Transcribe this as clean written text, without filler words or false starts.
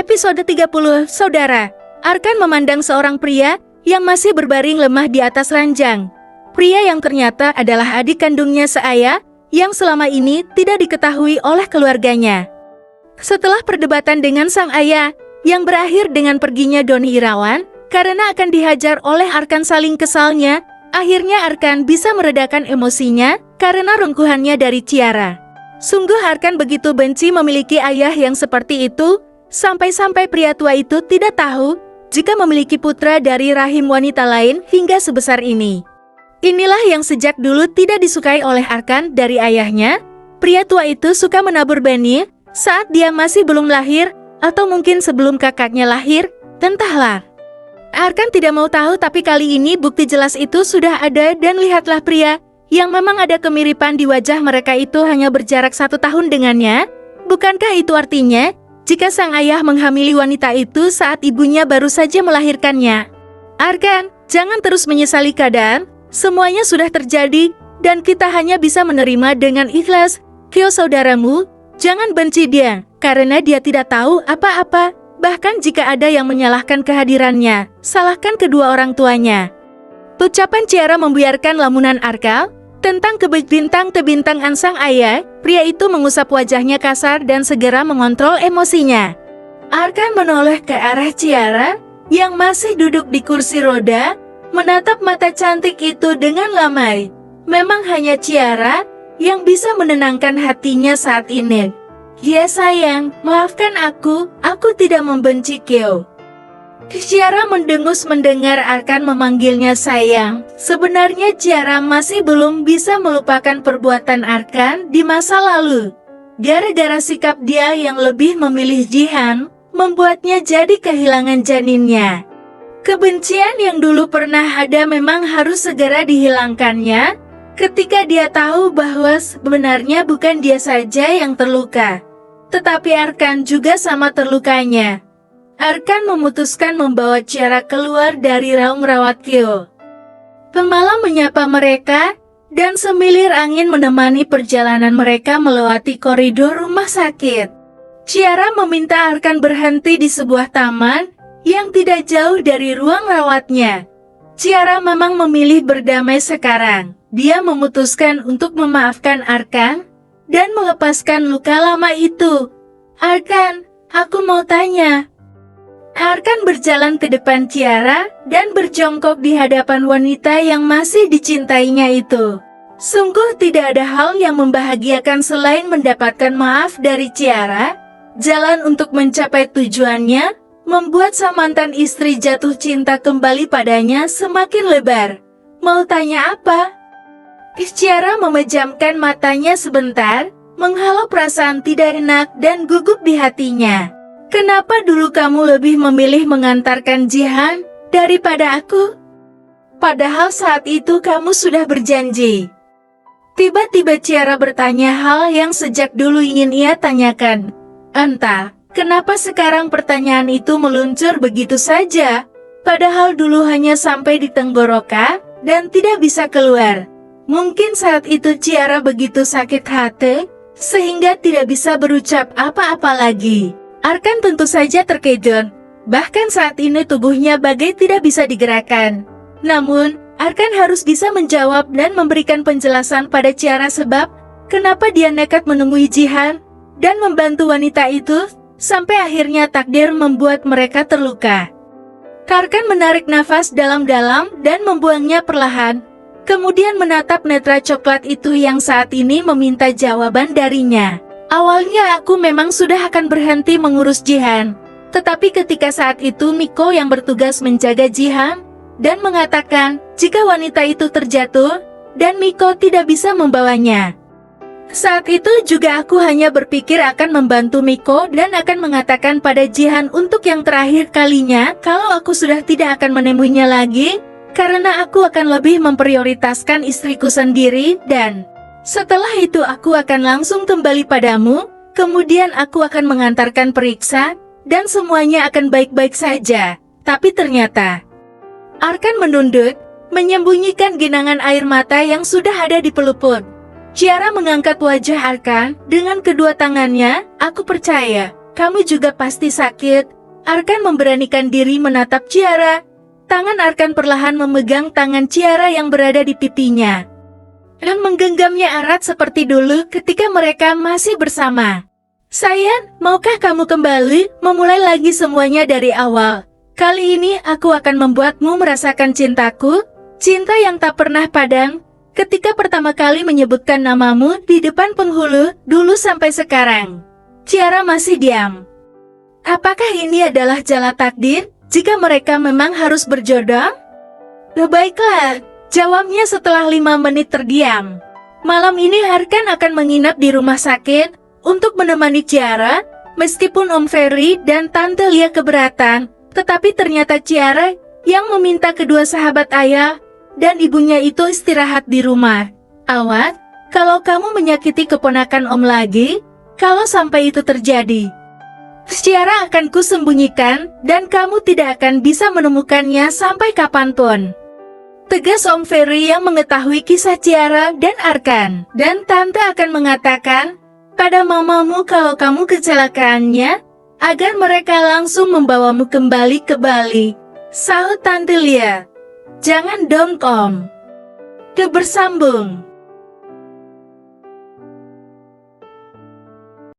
Episode 30, Saudara. Arkan memandang seorang pria yang masih berbaring lemah di atas ranjang. Pria yang ternyata adalah adik kandungnya seayah yang selama ini tidak diketahui oleh keluarganya. Setelah perdebatan dengan sang ayah yang berakhir dengan perginya Doni Irawan karena akan dihajar oleh Arkan saling kesalnya, akhirnya Arkan bisa meredakan emosinya karena rengkuhannya dari Ciara. Sungguh Arkan begitu benci memiliki ayah yang seperti itu, sampai-sampai pria tua itu tidak tahu jika memiliki putra dari rahim wanita lain hingga sebesar ini. Inilah yang sejak dulu tidak disukai oleh Arkan dari ayahnya. Pria tua itu suka menabur benih saat dia masih belum lahir atau mungkin sebelum kakaknya lahir, entahlah. Arkan tidak mau tahu, tapi kali ini bukti jelas itu sudah ada dan lihatlah pria yang memang ada kemiripan di wajah mereka itu hanya berjarak 1 tahun dengannya. Bukankah itu artinya jika sang ayah menghamili wanita itu saat ibunya baru saja melahirkannya? Arkan, jangan terus menyesali keadaan. Semuanya sudah terjadi dan kita hanya bisa menerima dengan ikhlas. Kyo saudaramu, jangan benci dia karena dia tidak tahu apa-apa. Bahkan jika ada yang menyalahkan kehadirannya, salahkan kedua orang tuanya. Ucapan Ciara membiarkan lamunan Arkan tentang kebintang-tebintangan sang ayah. Pria itu mengusap wajahnya kasar dan segera mengontrol emosinya. Arkan menoleh ke arah Ciara yang masih duduk di kursi roda, menatap mata cantik itu dengan lamai. Memang hanya Ciara yang bisa menenangkan hatinya saat ini. Ya sayang, maafkan aku tidak membenci Kyo. Ciara mendengus mendengar Arkan memanggilnya sayang. Sebenarnya Ciara masih belum bisa melupakan perbuatan Arkan di masa lalu. Gara-gara sikap dia yang lebih memilih Jihan, membuatnya jadi kehilangan janinnya. Kebencian yang dulu pernah ada memang harus segera dihilangkannya ketika dia tahu bahwa sebenarnya bukan dia saja yang terluka, tetapi Arkan juga sama terlukanya. Arkan memutuskan membawa Ciara keluar dari raung rawat Kyo. Pemalam menyapa mereka, dan semilir angin menemani perjalanan mereka melewati koridor rumah sakit. Ciara meminta Arkan berhenti di sebuah taman yang tidak jauh dari ruang rawatnya. Ciara memang memilih berdamai sekarang. Dia memutuskan untuk memaafkan Arkan dan melepaskan luka lama itu. Arkan, aku mau tanya. Arkan berjalan ke depan Ciara dan berjongkok di hadapan wanita yang masih dicintainya itu. Sungguh tidak ada hal yang membahagiakan selain mendapatkan maaf dari Ciara. Jalan untuk mencapai tujuannya membuat sang mantan istri jatuh cinta kembali padanya semakin lebar. Mau tanya apa? Ciara memejamkan matanya sebentar, menghalau perasaan tidak enak dan gugup di hatinya. Kenapa dulu kamu lebih memilih mengantarkan Jihan daripada aku? Padahal saat itu kamu sudah berjanji. Tiba-tiba Ciara bertanya hal yang sejak dulu ingin ia tanyakan. Entah, kenapa sekarang pertanyaan itu meluncur begitu saja, padahal dulu hanya sampai di tenggorokan dan tidak bisa keluar. Mungkin saat itu Ciara begitu sakit hati, sehingga tidak bisa berucap apa-apa lagi. Arkan tentu saja terkejut, bahkan saat ini tubuhnya bagai tidak bisa digerakkan. Namun, Arkan harus bisa menjawab dan memberikan penjelasan pada Ciara sebab kenapa dia nekat menemui Jihan dan membantu wanita itu, sampai akhirnya takdir membuat mereka terluka. Arkan menarik nafas dalam-dalam dan membuangnya perlahan, kemudian menatap netra coklat itu yang saat ini meminta jawaban darinya. Awalnya aku memang sudah akan berhenti mengurus Jihan, tetapi ketika saat itu Miko yang bertugas menjaga Jihan dan mengatakan jika wanita itu terjatuh dan Miko tidak bisa membawanya. Saat itu juga aku hanya berpikir akan membantu Miko dan akan mengatakan pada Jihan untuk yang terakhir kalinya kalau aku sudah tidak akan menemuinya lagi, karena aku akan lebih memprioritaskan istriku sendiri dan setelah itu aku akan langsung kembali padamu, kemudian aku akan mengantarkan periksa, dan semuanya akan baik-baik saja. Tapi ternyata, Arkan menunduk, menyembunyikan genangan air mata yang sudah ada di peluput. Ciara mengangkat wajah Arkan dengan kedua tangannya. Aku percaya, kamu juga pasti sakit. Arkan memberanikan diri menatap Ciara. Tangan Arkan perlahan memegang tangan Ciara yang berada di pipinya. Dan menggenggamnya erat seperti dulu ketika mereka masih bersama. Sayang, maukah kamu kembali, memulai lagi semuanya dari awal? Kali ini aku akan membuatmu merasakan cintaku, cinta yang tak pernah padam, ketika pertama kali menyebutkan namamu di depan penghulu, dulu sampai sekarang. Ciara masih diam. Apakah ini adalah jalan takdir? Jika mereka memang harus berjodoh? Baiklah, jawabnya setelah 5 menit terdiam. Malam ini Arkan akan menginap di rumah sakit untuk menemani Ciara, meskipun Om Ferry dan Tante Lia keberatan, tetapi ternyata Ciara yang meminta kedua sahabat ayah dan ibunya itu istirahat di rumah. Awas, kalau kamu menyakiti keponakan Om lagi, kalau sampai itu terjadi, Ciara akan kusembunyikan, dan kamu tidak akan bisa menemukannya sampai kapanpun. Tegas Om Ferry yang mengetahui kisah Ciara dan Arkan. Dan Tante akan mengatakan pada mamamu kalau kamu kecelakaannya, agar mereka langsung membawamu kembali ke Bali. Sahut Tante Lia. Jangan dong Om. Bersambung.